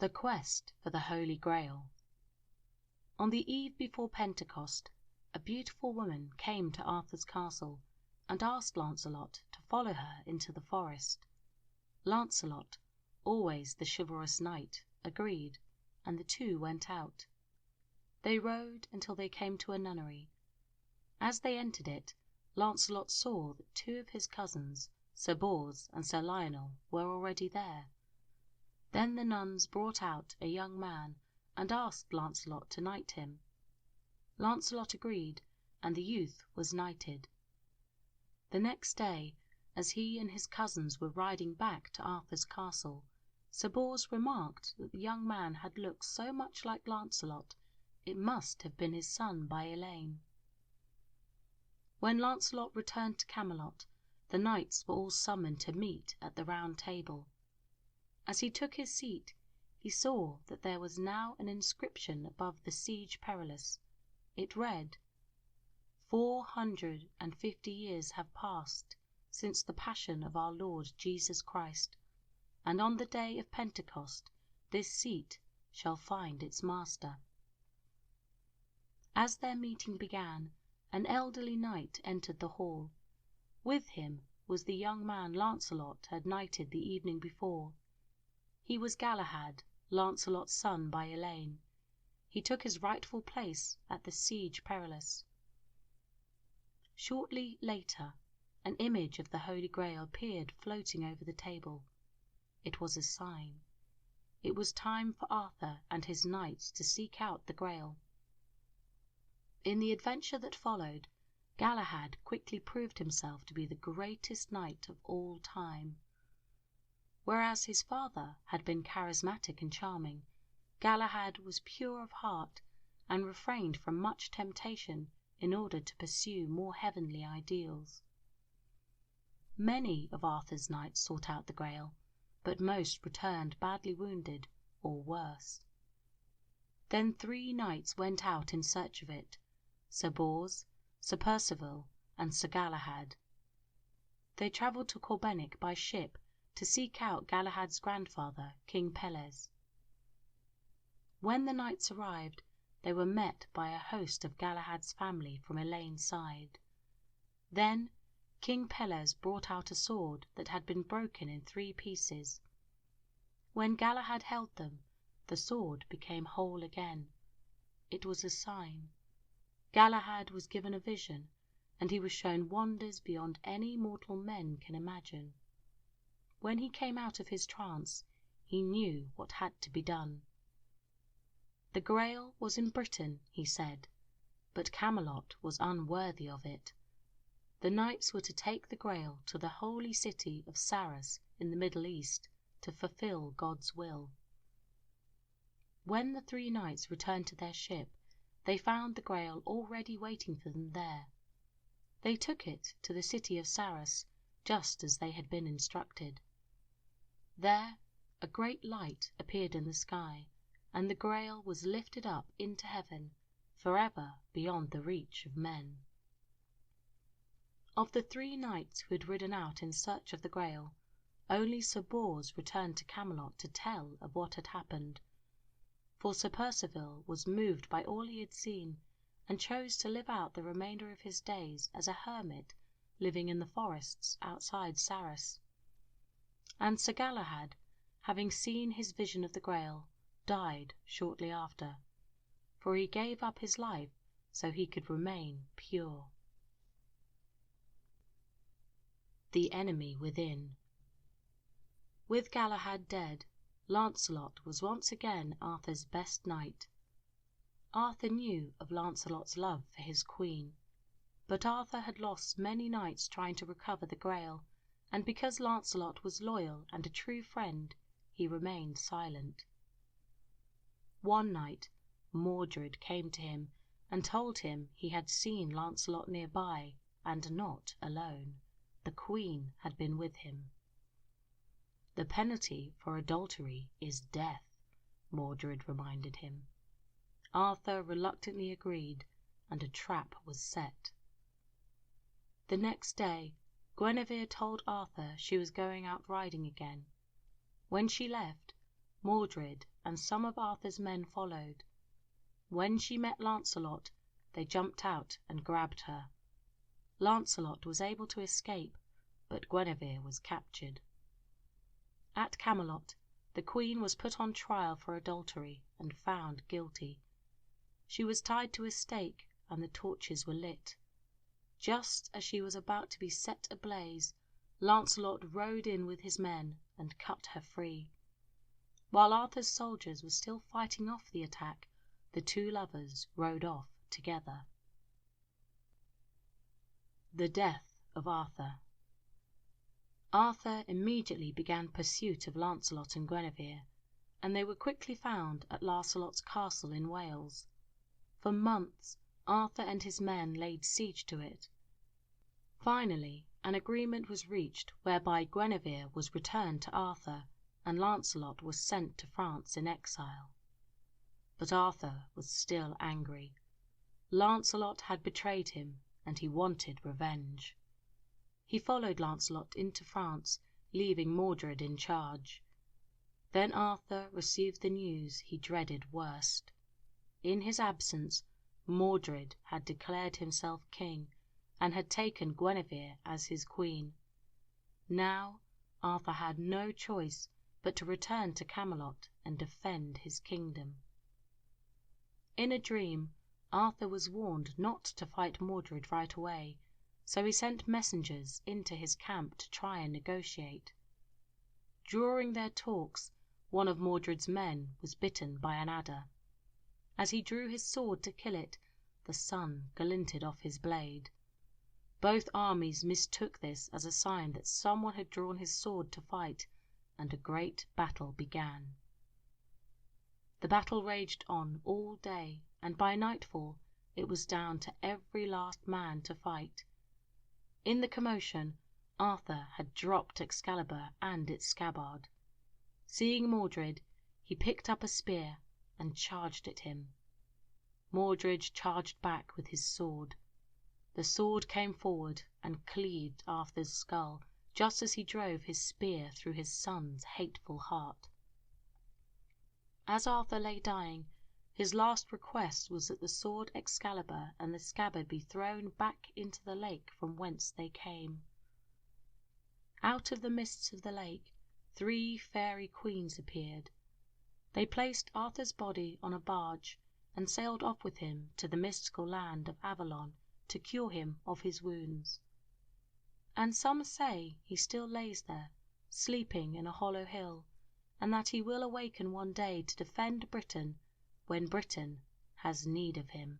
The Quest for the Holy Grail. On the eve before Pentecost, a beautiful woman came to Arthur's castle and asked Lancelot to follow her into the forest. Lancelot, always the chivalrous knight, agreed, and the two went out. They rode until they came to a nunnery. As they entered it, Lancelot saw that two of his cousins, Sir Bors and Sir Lionel, were already there. Then the nuns brought out a young man and asked Lancelot to knight him. Lancelot agreed, and the youth was knighted. The next day, as he and his cousins were riding back to Arthur's castle, Sir Bors remarked that the young man had looked so much like Lancelot, it must have been his son by Elaine. When Lancelot returned to Camelot, the knights were all summoned to meet at the Round Table. As he took his seat, he saw that there was now an inscription above the Siege Perilous. It read, 450 years have passed since the Passion of our Lord Jesus Christ, and on the day of Pentecost this seat shall find its master. As their meeting began, an elderly knight entered the hall. With him was the young man Lancelot had knighted the evening before. He was Galahad, Lancelot's son by Elaine. He took his rightful place at the Siege Perilous. Shortly later, an image of the Holy Grail appeared floating over the table. It was a sign. It was time for Arthur and his knights to seek out the Grail. In the adventure that followed, Galahad quickly proved himself to be the greatest knight of all time. Whereas his father had been charismatic and charming, Galahad was pure of heart and refrained from much temptation in order to pursue more heavenly ideals. Many of Arthur's knights sought out the Grail, but most returned badly wounded or worse. Then 3 knights went out in search of it, Sir Bors, Sir Percival, and Sir Galahad. They travelled to Corbenic by ship to seek out Galahad's grandfather, King Pelles. When the knights arrived, they were met by a host of Galahad's family from Elaine's side. Then King Pelles brought out a sword that had been broken in 3 pieces. When Galahad held them, the sword became whole again. It was a sign. Galahad was given a vision, and he was shown wonders beyond any mortal men can imagine. When he came out of his trance, he knew what had to be done. The Grail was in Britain, he said, but Camelot was unworthy of it. The knights were to take the Grail to the holy city of Sarras in the Middle East to fulfill God's will. When the 3 knights returned to their ship, they found the Grail already waiting for them there. They took it to the city of Sarras, just as they had been instructed. There a great light appeared in the sky, and the Grail was lifted up into heaven, forever beyond the reach of men. Of the 3 knights who had ridden out in search of the Grail, only Sir Bors returned to Camelot to tell of what had happened. For Sir Percival was moved by all he had seen, and chose to live out the remainder of his days as a hermit living in the forests outside Sarras. And Sir Galahad, having seen his vision of the Grail, died shortly after, for he gave up his life so he could remain pure. The Enemy Within. With Galahad dead, Lancelot was once again Arthur's best knight. Arthur knew of Lancelot's love for his queen, but Arthur had lost many knights trying to recover the Grail, and because Lancelot was loyal and a true friend, he remained silent. One night, Mordred came to him and told him he had seen Lancelot nearby, and not alone. The queen had been with him. The penalty for adultery is death, Mordred reminded him. Arthur reluctantly agreed, and a trap was set. The next day, Guinevere told Arthur she was going out riding again. When she left, Mordred and some of Arthur's men followed. When she met Lancelot, they jumped out and grabbed her. Lancelot was able to escape, but Guinevere was captured. At Camelot, the queen was put on trial for adultery and found guilty. She was tied to a stake, and the torches were lit. Just as she was about to be set ablaze, Lancelot rode in with his men and cut her free. While Arthur's soldiers were still fighting off the attack, the two lovers rode off together. The death of Arthur. Arthur immediately began pursuit of Lancelot and Guinevere, and they were quickly found at Lancelot's castle in Wales. For months, Arthur and his men laid siege to it. Finally, an agreement was reached whereby Guinevere was returned to Arthur, and Lancelot was sent to France in exile. But Arthur was still angry. Lancelot had betrayed him, and he wanted revenge. He followed Lancelot into France, leaving Mordred in charge. Then Arthur received the news he dreaded worst. In his absence, Mordred had declared himself king, and had taken Guinevere as his queen. Now Arthur had no choice but to return to Camelot and defend his kingdom. In a dream, Arthur was warned not to fight Mordred right away, so he sent messengers into his camp to try and negotiate. During their talks, one of Mordred's men was bitten by an adder. As he drew his sword to kill it, the sun glinted off his blade. Both armies mistook this as a sign that someone had drawn his sword to fight, and a great battle began. The battle raged on all day, and by nightfall it was down to every last man to fight. In the commotion, Arthur had dropped Excalibur and its scabbard. Seeing Mordred, he picked up a spear and charged at him. Mordred charged back with his sword. The sword came forward and cleaved Arthur's skull, just as he drove his spear through his son's hateful heart. As Arthur lay dying, his last request was that the sword Excalibur and the scabbard be thrown back into the lake from whence they came. Out of the mists of the lake, 3 fairy queens appeared. They placed Arthur's body on a barge and sailed off with him to the mystical land of Avalon to cure him of his wounds. And some say he still lays there, sleeping in a hollow hill, and that he will awaken one day to defend Britain when Britain has need of him.